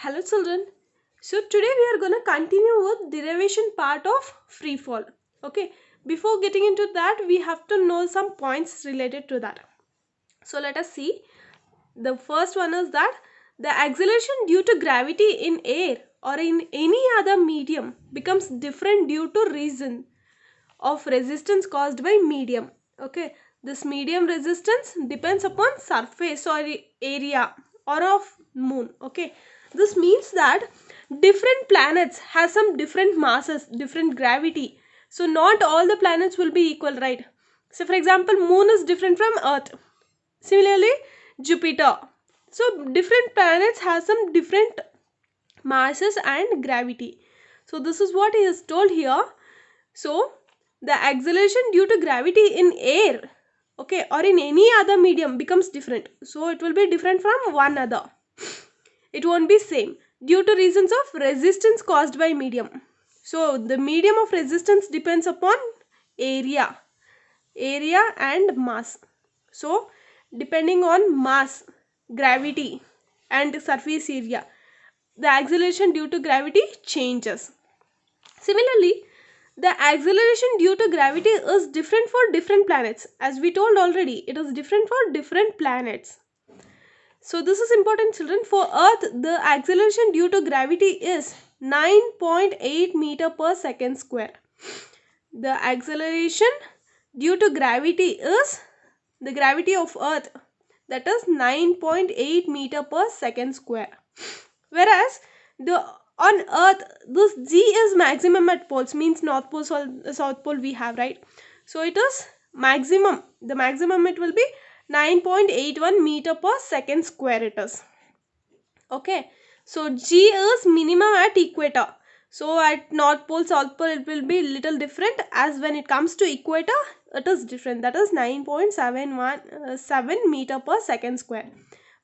Hello children. So today we are going to continue with derivation part of free fall. Okay. Before getting into that, we have to know some points related to that. So let us see. The first one is that the acceleration due to gravity in air or in any other medium becomes different due to reason of resistance caused by medium. Okay. This medium resistance depends upon surface or area or of moon. Okay. This means that different planets have some different masses, different gravity. So not all the planets will be equal, right? So for example, moon is different from earth. Similarly, Jupiter. So different planets have some different masses and gravity. So this is what he has told here. So the acceleration due to gravity in air, okay, or in any other medium becomes different. So it will be different from one other. It won't be same due to reasons of resistance caused by medium. So the medium of resistance depends upon area, area and mass. So depending on mass, gravity and surface area, the acceleration due to gravity changes. Similarly, the acceleration due to gravity is different for different planets. As we told already, it is different for different planets. So this is important children. For Earth, the acceleration due to gravity is 9.8 meter per second square. The acceleration due to gravity is the gravity of Earth, that is 9.8 meter per second square. Whereas the on Earth, this G is maximum at poles, means North Pole or South Pole we have, right? So it is maximum. The maximum it will be 9.81 meter per second square it is. Okay. So G is minimum at equator. So at North Pole, South Pole it will be little different, as when it comes to equator it is different, that is 9.7 meter per second square.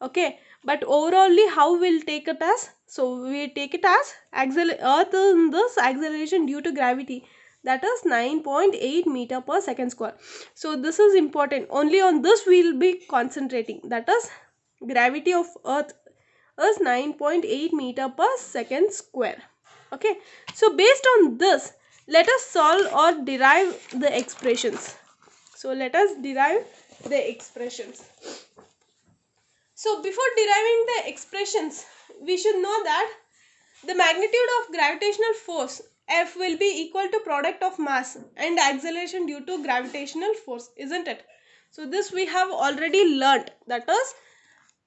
Okay, but overallly how we'll take it as, so we take it as Earth in this acceleration due to gravity, that is 9.8 meter per second square. So this is important, only on this we will be concentrating, that is gravity of Earth is 9.8 meter per second square. Okay, so based on this, let us solve or derive the expressions. So let us derive the expressions. So before deriving the expressions, we should know that the magnitude of gravitational force F will be equal to product of mass and acceleration due to gravitational force, isn't it? So this we have already learnt, that is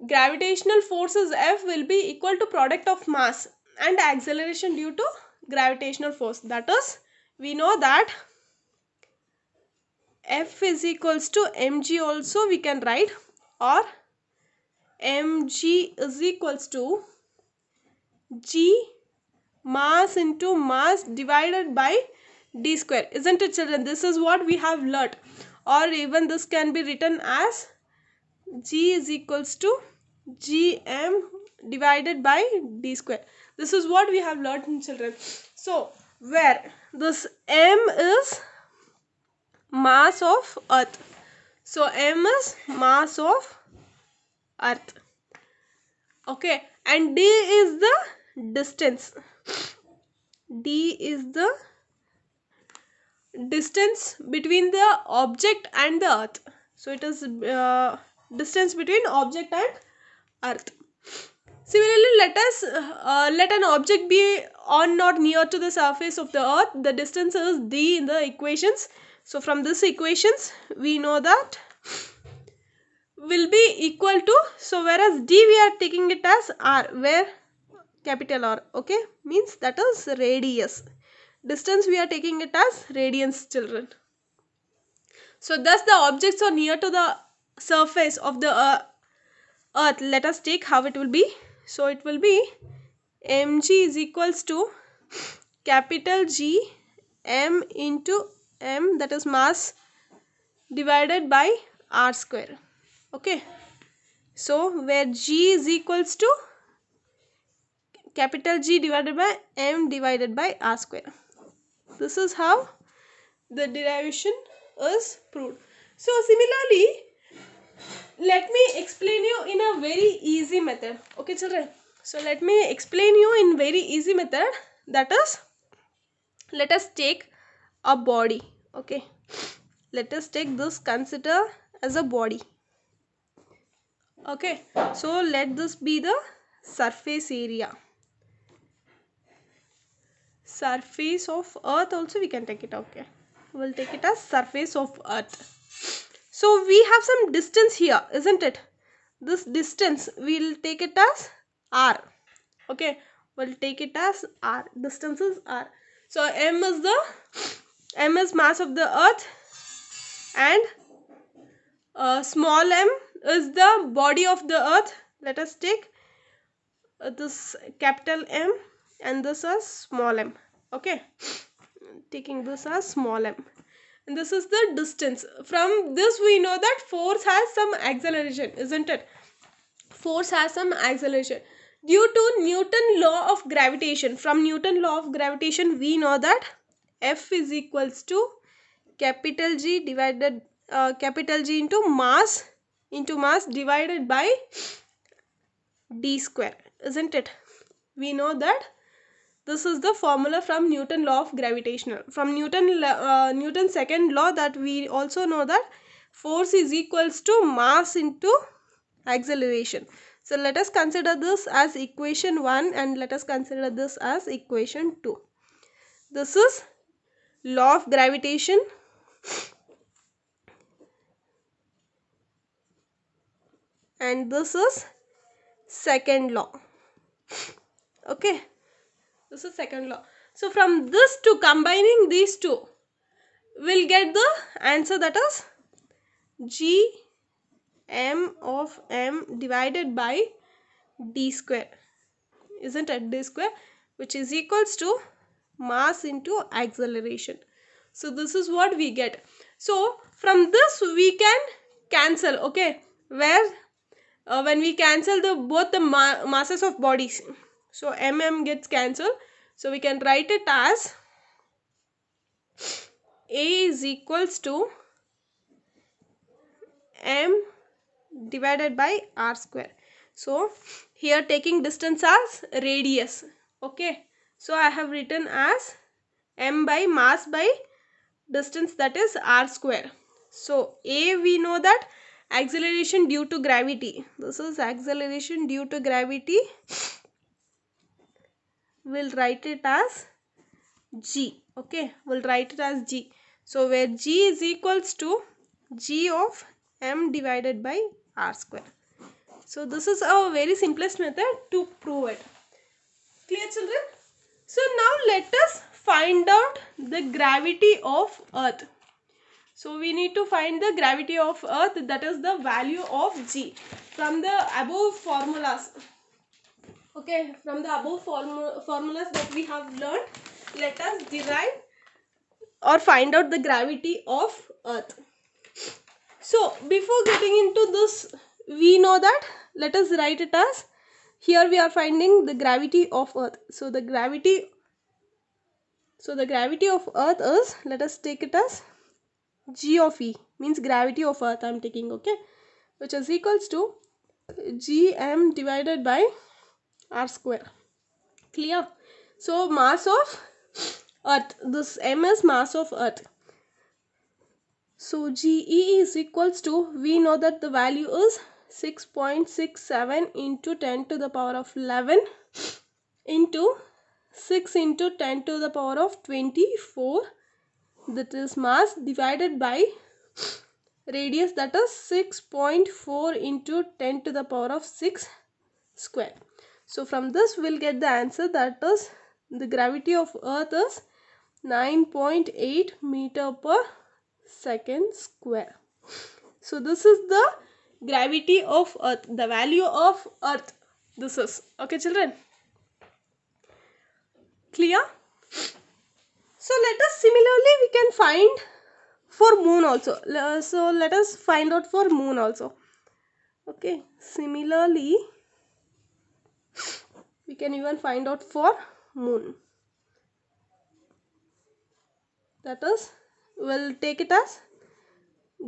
gravitational forces F will be equal to product of mass and acceleration due to gravitational force. That is, we know that F is equals to mg also we can write, or mg is equals to g mass into mass divided by d square, isn't it children? This is what we have learnt, or even this can be written as g is equals to gm divided by d square. This is what we have learnt in children. So where this m is mass of Earth, so m is mass of Earth, okay, and d is the distance. D is the distance between the object and the Earth. So it is distance between object and Earth. Similarly, let an object be on or near to the surface of the Earth. The distance is d in the equations. So from this equations, we know that will be equal to, so whereas d we are taking it as r, where capital R, okay, means that is radius. Distance we are taking it as radians children. So thus the objects are near to the surface of the Earth. Let us take how it will be. So it will be mg is equals to capital G m into m, that is mass, divided by r square. Okay. So where g is equals to capital G divided by m divided by r square. This is how the derivation is proved. So similarly, let me explain you in a very easy method. Okay children. So let me explain you in very easy method. That is, let us take a body. Okay, let us take this, consider as a body. Okay, so let this be the surface area. Surface of earth also we can take it. Okay, we'll take it as surface of earth. So we have some distance here, isn't it? This distance we'll take it as r. Okay, we'll take it as r. Distance is r. So m is mass of the earth, and small m is the body of the earth. Let us take this capital M and this as small m. Okay, taking this as small m, and this is the distance. From this we know that force has some acceleration, isn't it? Force has some acceleration due to Newton law of gravitation. From Newton law of gravitation we know that F is equals to capital G divided capital G into mass divided by d square, isn't it? We know that this is the formula from Newton law of gravitational. From Newton's second law, that we also know that force is equals to mass into acceleration. So let us consider this as equation 1 and let us consider this as equation 2. This is law of gravitation, and this is second law. Okay, this is second law. So from this to combining these two, we'll get the answer, that is G m of m divided by d square, isn't it? D square, which is equals to mass into acceleration. So this is what we get. So from this we can cancel. Okay, where when we cancel the both the masses of bodies, so mm gets cancelled. So we can write it as A is equals to m divided by r square. So here taking distance as radius. Okay, so I have written as m by mass by distance, that is r square. So A, we know that acceleration due to gravity. This is acceleration due to gravity. We'll write it as G. Okay, we'll write it as G. So where G is equals to G of m divided by r square. So this is our very simplest method to prove it. Clear, children? So now let us find out the gravity of earth. So we need to find the gravity of earth, that is the value of G from the above formulas. Okay, from the above formulas that we have learned, let us derive or find out the gravity of earth. So before getting into this, we know that, let us write it as, here we are finding the gravity of earth. So the gravity of earth is, let us take it as G of E, means gravity of earth I am taking. Okay, which is equals to Gm divided by r square. Clear? So mass of earth, this m is mass of earth. So Ge is equals to, we know that the value is 6.67 into 10 to the power of 11 into 6 into 10 to the power of 24, that is mass, divided by radius, that is 6.4 into 10 to the power of 6 square. So from this we'll get the answer, that is the gravity of earth is 9.8 meter per second square. So this is the gravity of earth, the value of earth. This is okay, children. Clear? So let us, similarly we can find for moon also. So let us find out for moon also. Okay, similarly we can even find out for moon. That is, we'll take it as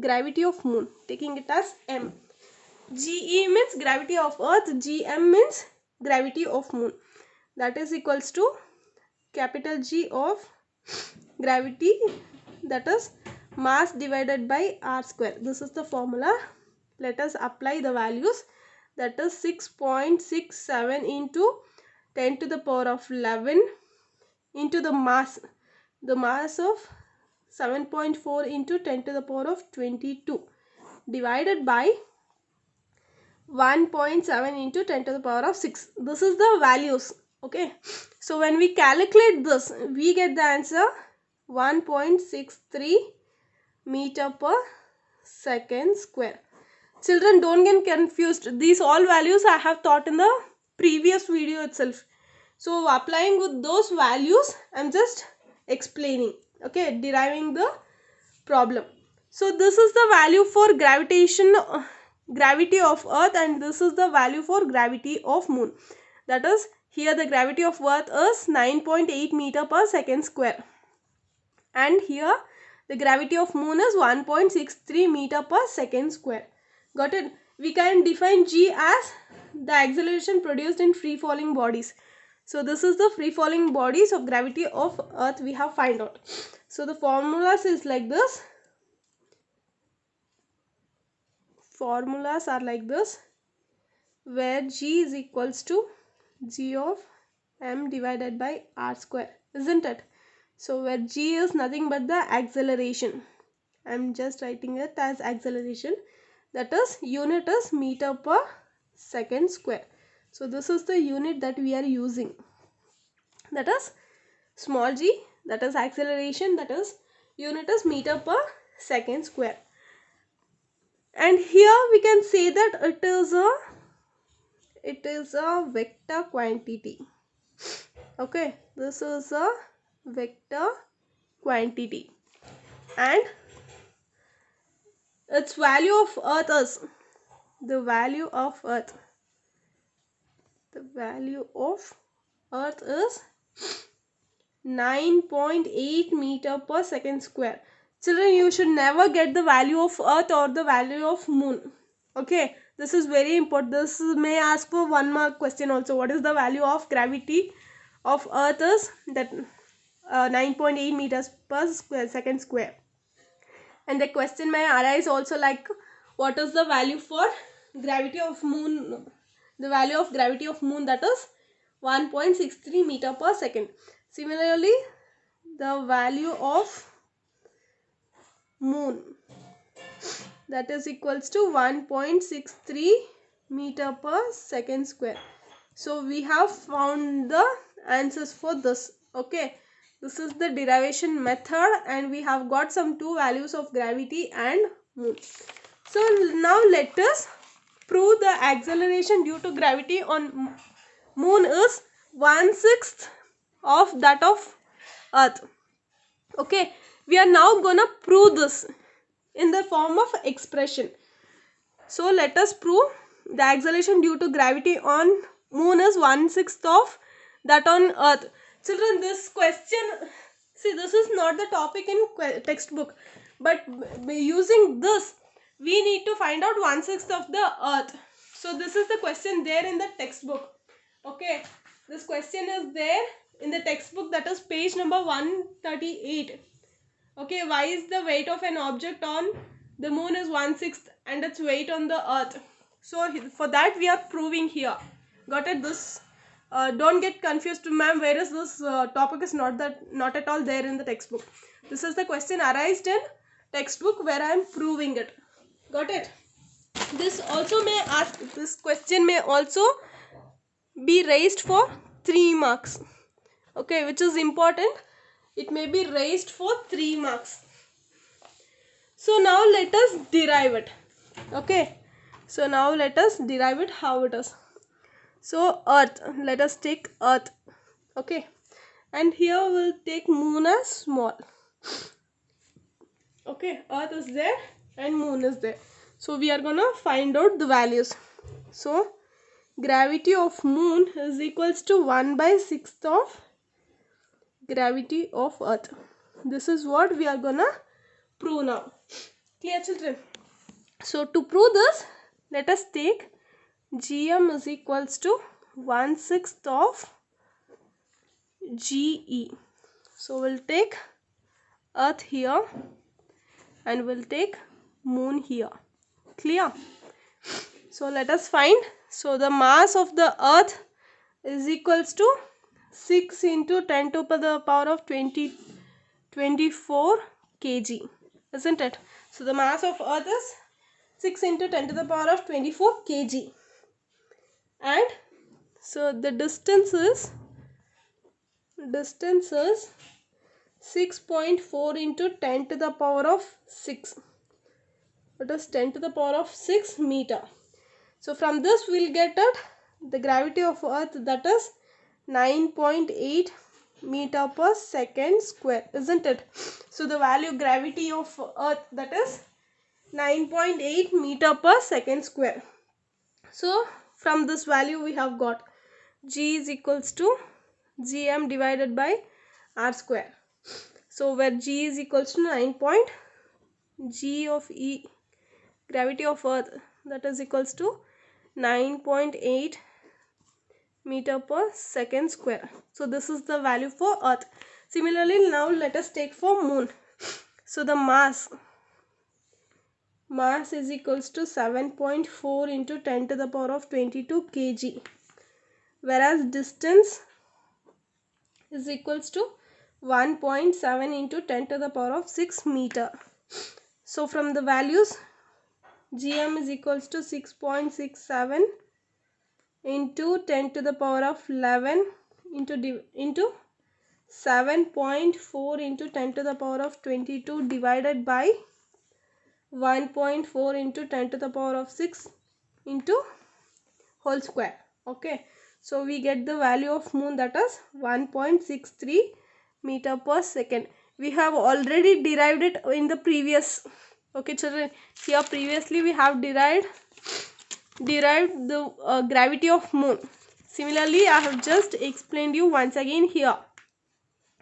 gravity of moon, taking it as m. Ge means gravity of earth, Gm means gravity of moon, that is equals to capital G of gravity, that is mass divided by r square. This is the formula. Let us apply the values, that is 6.67 into 10 to the power of 11 into the mass of 7.4 into 10 to the power of 22 divided by 1.7 into 10 to the power of 6. This is the values. Okay, so when we calculate this, we get the answer 1.63 meter per second square. Children, don't get confused. These all values I have taught in the previous video itself. So applying with those values, I'm just explaining, okay, deriving the problem. So this is the value for gravity of earth, and this is the value for gravity of moon. That is, here the gravity of earth is 9.8 meter per second square, and here the gravity of moon is 1.63 meter per second square. Got it? We can define G as the acceleration produced in free falling bodies. So this is the free falling bodies of gravity of earth we have find out. So the formulas is like this. Formulas are like this, where G is equals to G of m divided by r square, isn't it? So where G is nothing but the acceleration. I'm just writing it as acceleration. That is, unit is meter per second square. So this is the unit that we are using. That is small g, that is acceleration, that is unit is meter per second square. And here we can say that it is a vector quantity. Okay, this is a vector quantity, and its value of earth is the value of earth is 9.8 meter per second square. Children, you should never get the value of earth or the value of moon. Okay, this is very important. This may ask for 1 mark question also. What is the value of gravity of earth is that 9.8 meters per second square. And the question may arise also like, what is the value for gravity of moon? The value of gravity of moon, that is 1.63 meter per second. Similarly, the value of moon, that is equals to 1.63 meter per second square. So we have found the answers for this. Okay, this is the derivation method, and we have got some two values of gravity and moon. So now let us prove the acceleration due to gravity on moon is 1/6 of that of earth. Okay, we are now gonna prove this in the form of expression. So let us prove the acceleration due to gravity on moon is 1/6 of that on earth. Children, this question, see, this is not the topic in textbook, but by using this we need to find out 1/6 of the earth. So this is the question there in the textbook. Okay, this question is there in the textbook, that is page number 138. Okay, why is the weight of an object on the moon is 1/6 and its weight on the earth? So for that we are proving here. Got it? This don't get confused, ma'am. Where is this topic is not at all there in the textbook. This is the question arised in textbook where I am proving it. Got it? This question may also be raised for 3 marks. Okay, which is important. It may be raised for 3 marks. So now let us derive it. Okay, so now let us derive it how it is. So earth, let us take earth. Okay, and here we'll take moon as small. Okay, earth is there and moon is there. So we are gonna find out the values. So gravity of moon is equals to 1/6 of gravity of earth. This is what we are gonna prove now. Clear, children? So to prove this, let us take Gm is equals to 1/6 of GE. So we'll take Earth here and we'll take Moon here. Clear? So let us find. So the mass of the Earth is equals to 6 into 10 to the power of 24 kg, isn't it? So the mass of Earth is 6 into 10 to the power of 24 kg. And so the distance is 6.4 into 10 to the power of 6. It is 10 to the power of 6 meter. So from this we'll get at the gravity of Earth, that is 9.8 meter per second square, isn't it? So the value gravity of Earth, that is 9.8 meter per second square. So from this value we have got G is equals to Gm divided by R square. So where G is equals to 9. G of E, gravity of Earth, that is equals to 9.8 meter per second square. So this is the value for Earth. Similarly, now let us take for Moon. So the mass is equals to 7.4 into 10 to the power of 22 kg, whereas distance is equals to 1.7 into 10 to the power of 6 meter. So from the values, Gm is equals to 6.67 into 10 to the power of 11 into 7.4 into 10 to the power of 22 divided by 1.4 into 10 to the power of 6 into whole square. Okay, so we get the value of Moon, that is 1.63 meter per second. We have already derived it in the previous. Okay children, here previously we have derived the gravity of Moon. Similarly, I have just explained you once again here.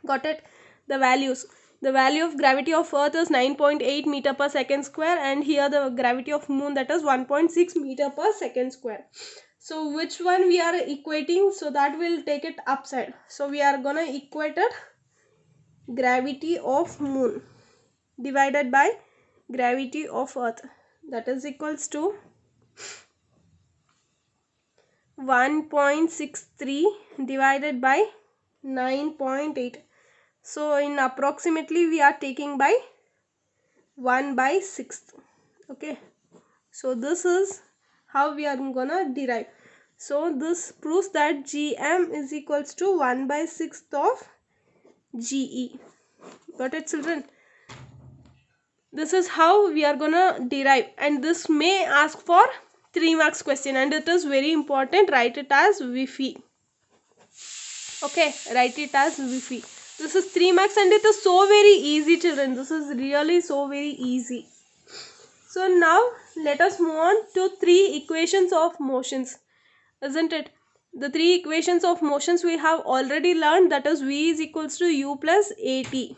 Got it? The values. The value of gravity of Earth is 9.8 meter per second square, and here the gravity of Moon, that is 1.6 meter per second square. So which one we are equating? So that will take it upside. So we are gonna equate it gravity of Moon divided by gravity of Earth, that is equals to 1.63 divided by 9.8. So in approximately we are taking by 1/6. Okay, so this is how we are gonna derive. So this proves that Gm is equals to 1/6 of Ge. Got it children? This is how we are gonna derive, and this may ask for 3 marks question, and it is very important. Write it as Wi-Fi. Okay, write it as Wi-Fi. This is 3 marks and it is so very easy children. This is really so very easy. So now let us move on to 3 equations of motions, isn't it? The 3 equations of motions we have already learned, that is V is equals to U plus AT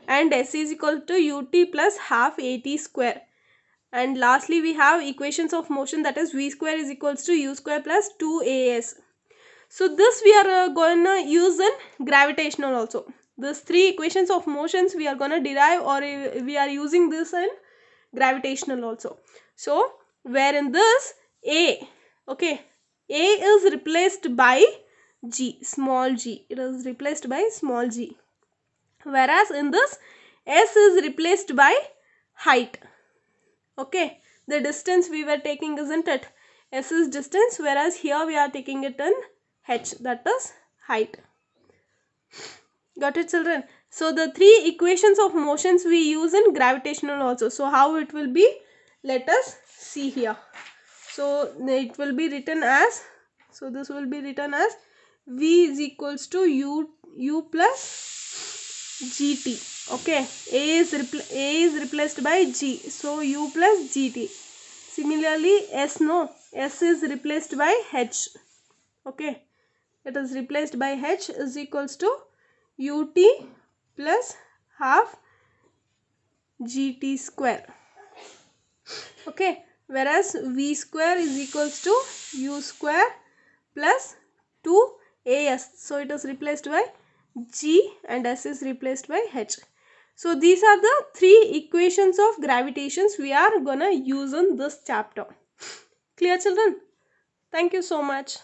and S is equal to UT plus half AT square. And lastly we have equations of motion, that is V square is equals to U square plus 2AS. So this we are going to use in gravitational also. These 3 equations of motions we are going to derive, or we are using this in gravitational also. So where in this A, okay, A is replaced by G, small g. It is replaced by small g. Whereas in this S is replaced by height. Okay, the distance we were taking, isn't it? S is distance, whereas here we are taking it in h, that is height. Got it children? So the 3 equations of motions we use in gravitational also. So how it will be? Let us see here. So it will be written as, so this will be written as V is equals to U plus GT. Okay, A is replaced by G. So U plus GT. Similarly, S is replaced by H. Okay, it is replaced by H is equals to UT plus half GT square. Okay, whereas V square is equals to U square plus 2as. So it is replaced by G and S is replaced by H. So these are the three equations of gravitations we are gonna use in this chapter. Clear, children? Thank you so much.